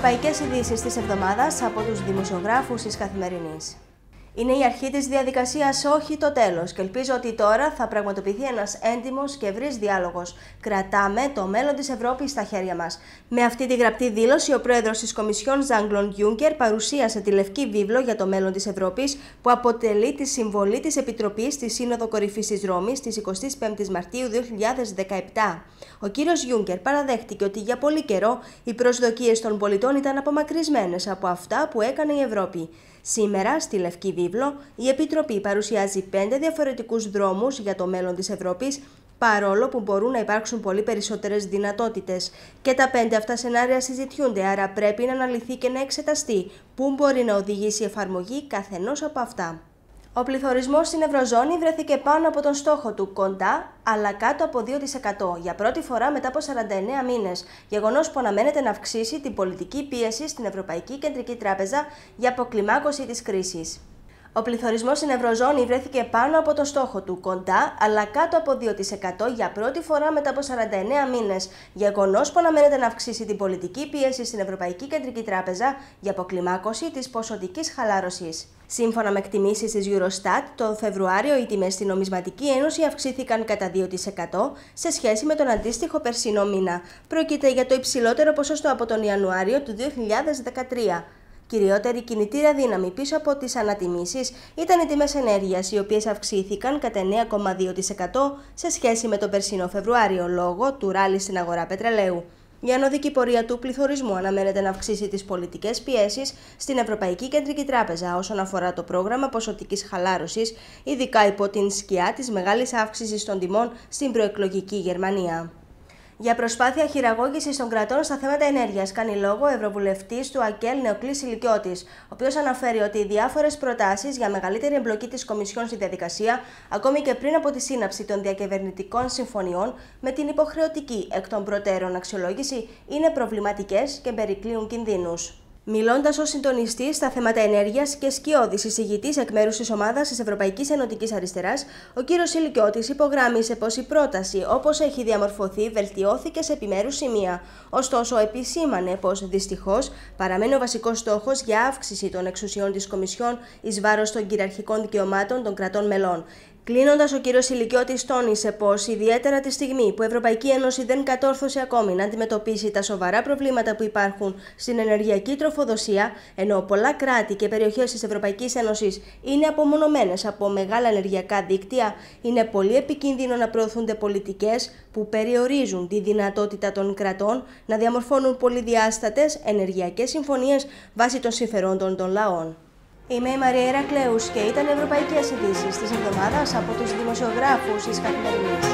ευρωπαϊκές ειδήσεις της εβδομάδας από τους δημοσιογράφους της Καθημερινής. Είναι η αρχή της διαδικασίας, όχι το τέλος, και ελπίζω ότι τώρα θα πραγματοποιηθεί ένας έντιμος και ευρύς διάλογος. Κρατάμε το μέλλον της Ευρώπης στα χέρια μας. Με αυτή τη γραπτή δήλωση, ο πρόεδρος της Κομισιόν, Jean-Claude Juncker, παρουσίασε τη Λευκή Βίβλο για το μέλλον της Ευρώπης, που αποτελεί τη συμβολή της Επιτροπής στη Σύνοδο Κορυφής της Ρώμης της 25ης Μαρτίου 2017. Ο κύριος Juncker παραδέχτηκε ότι για πολύ καιρό οι προσδοκίες των πολιτών ήταν απομακρυσμένες από αυτά που έκανε η Ευρώπη. Σήμερα, στη Λευκή Βίβλο, η Επιτροπή παρουσιάζει 5 διαφορετικούς δρόμους για το μέλλον της Ευρώπης, παρόλο που μπορούν να υπάρξουν πολύ περισσότερες δυνατότητες. Και τα 5 αυτά σενάρια συζητιούνται, άρα πρέπει να αναλυθεί και να εξεταστεί πού μπορεί να οδηγήσει η εφαρμογή καθενός από αυτά. Ο πληθωρισμός στην Ευρωζώνη βρέθηκε πάνω από τον στόχο του, κοντά αλλά κάτω από 2% για πρώτη φορά μετά από 49 μήνες, γεγονός που αναμένεται να αυξήσει την πολιτική πίεση στην Ευρωπαϊκή Κεντρική Τράπεζα για αποκλιμάκωση της κρίσης. Ο πληθωρισμός στην Ευρωζώνη βρέθηκε πάνω από το στόχο του, κοντά αλλά κάτω από 2% για πρώτη φορά μετά από 49 μήνες, γεγονός που αναμένεται να αυξήσει την πολιτική πίεση στην Ευρωπαϊκή Κεντρική Τράπεζα για αποκλιμάκωση της ποσοτικής χαλάρωσης. Σύμφωνα με εκτιμήσεις της Eurostat, το Φεβρουάριο οι τιμές στην Νομισματική Ένωση αυξήθηκαν κατά 2% σε σχέση με τον αντίστοιχο περσινό μήνα. Πρόκειται για το υψηλότερο ποσοστό από τον Ιανουάριο του 2013. Κυριότερη κινητήρια δύναμη πίσω από τις ανατιμήσεις ήταν οι τιμές ενέργειας, οι οποίες αυξήθηκαν κατά 9,2% σε σχέση με τον περσινό Φεβρουάριο, λόγω του ράλι στην αγορά πετρελαίου. Η ανωδική πορεία του πληθωρισμού αναμένεται να αυξήσει τις πολιτικές πιέσεις στην Ευρωπαϊκή Κεντρική Τράπεζα όσον αφορά το πρόγραμμα ποσοτικής χαλάρωσης, ειδικά υπό την σκιά της μεγάλης αύξησης των τιμών στην προεκλογική Γερμανία. Για προσπάθεια χειραγώγησης των κρατών στα θέματα ενέργειας, κάνει λόγο ο Ευρωβουλευτής του ΑΚΕΛ Νεοκλής Σιλικιώτης, ο οποίος αναφέρει ότι οι διάφορες προτάσεις για μεγαλύτερη εμπλοκή της Κομισιόν στη διαδικασία, ακόμη και πριν από τη σύναψη των διακυβερνητικών συμφωνιών, με την υποχρεωτική εκ των προτέρων αξιολόγηση, είναι προβληματικές και περικλείουν κινδύνους. Μιλώντας ως συντονιστής στα θέματα ενέργειας και σκιώδης εισηγητής εκ μέρους της ομάδας της Ευρωπαϊκής Ενωτικής Αριστεράς, ο κ. Σιλικιώτης υπογράμμισε πως η πρόταση, όπως έχει διαμορφωθεί, βελτιώθηκε σε επιμέρους σημεία. Ωστόσο, επισήμανε πως δυστυχώς παραμένει ο βασικός στόχος για αύξηση των εξουσιών της Κομισιόν εις βάρος των κυριαρχικών δικαιωμάτων των κρατών μελών. Κλείνοντας, ο κ. Σιλικιώτης τόνισε πως, ιδιαίτερα τη στιγμή που η Ευρωπαϊκή Ένωση δεν κατόρθωσε ακόμη να αντιμετωπίσει τα σοβαρά προβλήματα που υπάρχουν στην ενεργειακή τροφοδοσία, ενώ πολλά κράτη και περιοχές της Ευρωπαϊκής Ένωσης είναι απομονωμένες από μεγάλα ενεργειακά δίκτυα, είναι πολύ επικίνδυνο να προωθούνται πολιτικές που περιορίζουν τη δυνατότητα των κρατών να διαμορφώνουν πολυδιάστατες ενεργειακές συμφωνίες βάσει των συμφερόντων των λαών. Είμαι η Μαρία Ηρακλέους και ήταν οι ευρωπαϊκές ειδήσεις της εβδομάδας από τους δημοσιογράφους της Καθημερινής.